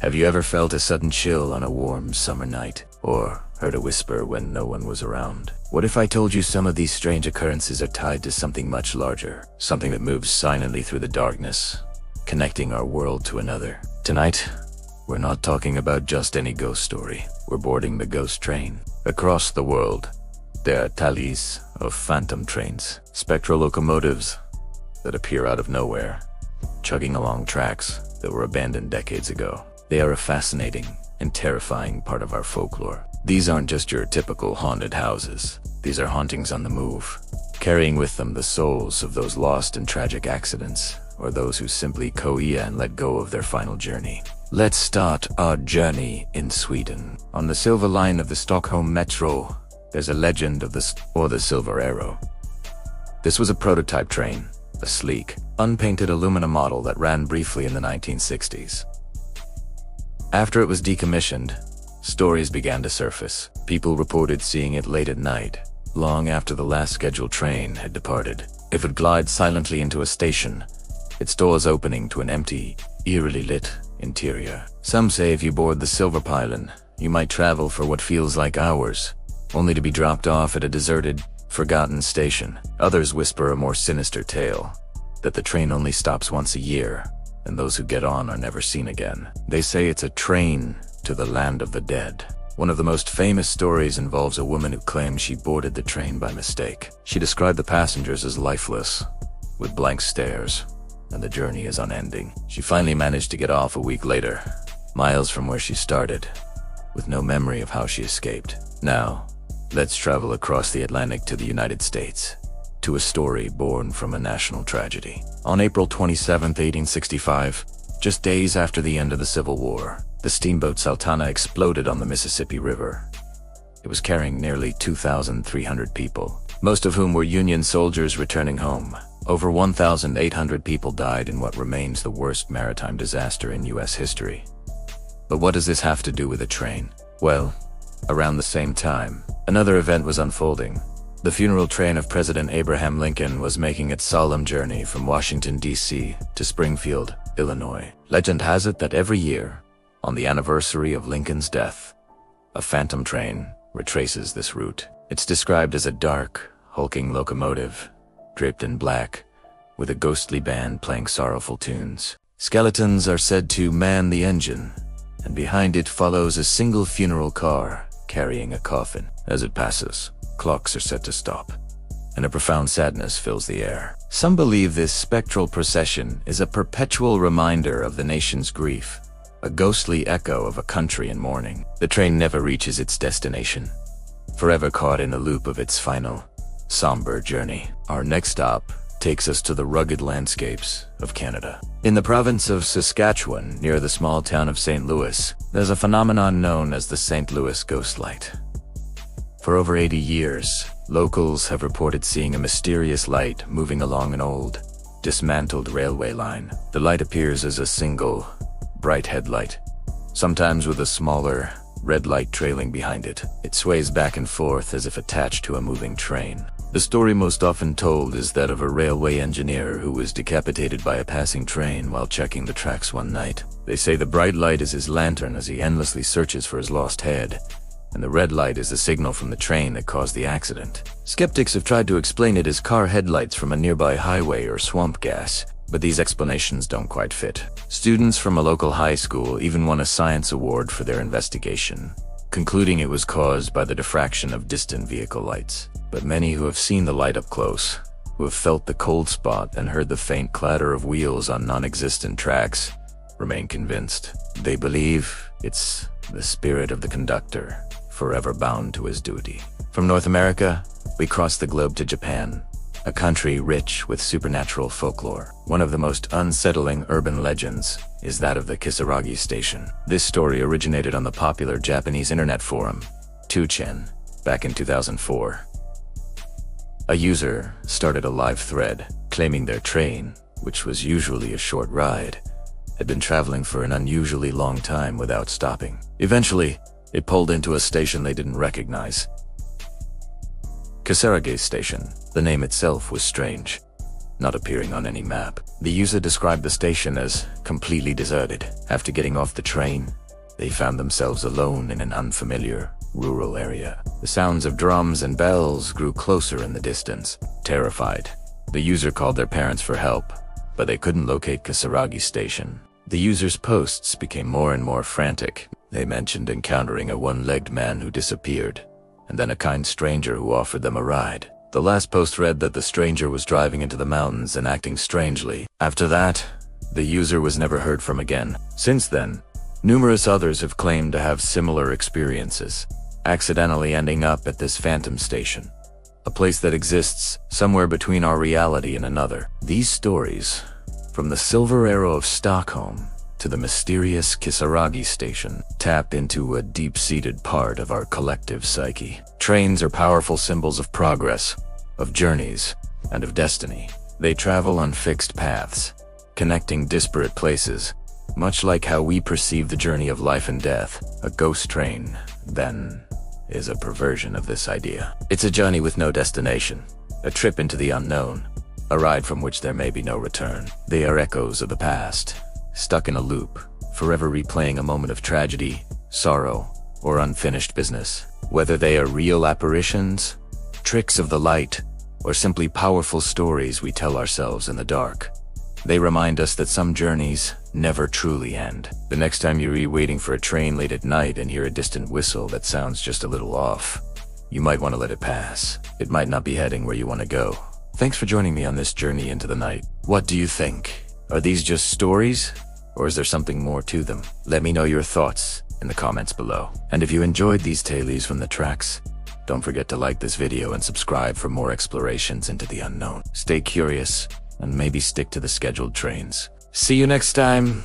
Have you ever felt a sudden chill on a warm summer night? Or heard a whisper when no one was around? What if I told you some of these strange occurrences are tied to something much larger? Something that moves silently through the darkness, connecting our world to another. Tonight, we're not talking about just any ghost story. We're boarding the ghost train. Across the world, there are tallies of phantom trains, spectral locomotives that appear out of nowhere, chugging along tracks that were abandoned decades ago. They are a fascinating and terrifying part of our folklore. These aren't just your typical haunted houses. These are hauntings on the move, carrying with them the souls of those lost in tragic accidents, or those who simply coia and let go of their final journey. Let's start our journey in Sweden. On the Silver Line of the Stockholm Metro, there's a legend of the Silver Arrow. This was a prototype train, a sleek, unpainted aluminum model that ran briefly in the 1960s. After it was decommissioned, stories began to surface. People reported seeing it late at night, long after the last scheduled train had departed. It would glide silently into a station, its doors opening to an empty, eerily lit interior. Some say if you board the Silver Pylon, you might travel for what feels like hours, only to be dropped off at a deserted, forgotten station. Others whisper a more sinister tale, that the train only stops once a year, and those who get on are never seen again. They say it's a train to the land of the dead. One of the most famous stories involves a woman who claims she boarded the train by mistake. She described the passengers as lifeless, with blank stares, and the journey is unending. She finally managed to get off a week later, miles from where she started, with no memory of how she escaped. Now, let's travel across the Atlantic to the United States, to a story born from a national tragedy. On April 27, 1865, just days after the end of the Civil War, the steamboat Sultana exploded on the Mississippi River. It was carrying nearly 2,300 people, most of whom were Union soldiers returning home. Over 1,800 people died in what remains the worst maritime disaster in U.S. history. But what does this have to do with a train? Well, around the same time, another event was unfolding. The funeral train of President Abraham Lincoln was making its solemn journey from Washington, D.C. to Springfield, Illinois. Legend has it that every year, on the anniversary of Lincoln's death, a phantom train retraces this route. It's described as a dark, hulking locomotive, draped in black, with a ghostly band playing sorrowful tunes. Skeletons are said to man the engine, and behind it follows a single funeral car carrying a coffin. As it passes, clocks are set to stop, and a profound sadness fills the air. Some believe this spectral procession is a perpetual reminder of the nation's grief, a ghostly echo of a country in mourning. The train never reaches its destination, forever caught in the loop of its final, somber journey. Our next stop takes us to the rugged landscapes of Canada. In the province of Saskatchewan, near the small town of St. Louis, there's a phenomenon known as the St. Louis Ghost Light. For over 80 years, locals have reported seeing a mysterious light moving along an old, dismantled railway line. The light appears as a single, bright headlight, sometimes with a smaller, red light trailing behind it. It sways back and forth as if attached to a moving train. The story most often told is that of a railway engineer who was decapitated by a passing train while checking the tracks one night. They say the bright light is his lantern as he endlessly searches for his lost head, and the red light is the signal from the train that caused the accident. Skeptics have tried to explain it as car headlights from a nearby highway or swamp gas, but these explanations don't quite fit. Students from a local high school even won a science award for their investigation, concluding it was caused by the diffraction of distant vehicle lights. But many who have seen the light up close, who have felt the cold spot and heard the faint clatter of wheels on non-existent tracks, remain convinced. They believe it's the spirit of the conductor, forever bound to his duty. From North America, we cross the globe to Japan, a country rich with supernatural folklore. One of the most unsettling urban legends is that of the Kisaragi Station. This story originated on the popular Japanese internet forum, 2chan, back in 2004. A user started a live thread claiming their train, which was usually a short ride, had been traveling for an unusually long time without stopping. Eventually, it pulled into a station they didn't recognize. Kisaragi Station. The name itself was strange. not appearing on any map. The user described the station as completely deserted. After getting off the train, they found themselves alone in an unfamiliar, rural area. The sounds of drums and bells grew closer in the distance. Terrified, the user called their parents for help, but they couldn't locate Kasaragi Station. The user's posts became more and more frantic. They mentioned encountering a one-legged man who disappeared, and then a kind stranger who offered them a ride. The last post read that the stranger was driving into the mountains and acting strangely. After that, the user was never heard from again. Since then, numerous others have claimed to have similar experiences, accidentally ending up at this phantom station, a place that exists somewhere between our reality and another. These stories, from the Silver Arrow of Stockholm to the mysterious Kisaragi Station, tap into a deep-seated part of our collective psyche. Trains are powerful symbols of progress, of journeys, and of destiny. They travel on fixed paths, connecting disparate places, much like how we perceive the journey of life and death. A ghost train, then, is a perversion of this idea. It's a journey with no destination, a trip into the unknown, a ride from which there may be no return. They are echoes of the past, stuck in a loop, forever replaying a moment of tragedy, sorrow, or unfinished business. Whether they are real apparitions, tricks of the light, or simply powerful stories we tell ourselves in the dark, they remind us that some journeys never truly end. The next time you're waiting for a train late at night and hear a distant whistle that sounds just a little off, you might want to let it pass. It might not be heading where you want to go. Thanks for joining me on this journey into the night. What do you think? Are these just stories, or is there something more to them? Let me know your thoughts in the comments below. And if you enjoyed these tales from the tracks, don't forget to like this video and subscribe for more explorations into the unknown. Stay curious, and maybe stick to the scheduled trains. See you next time!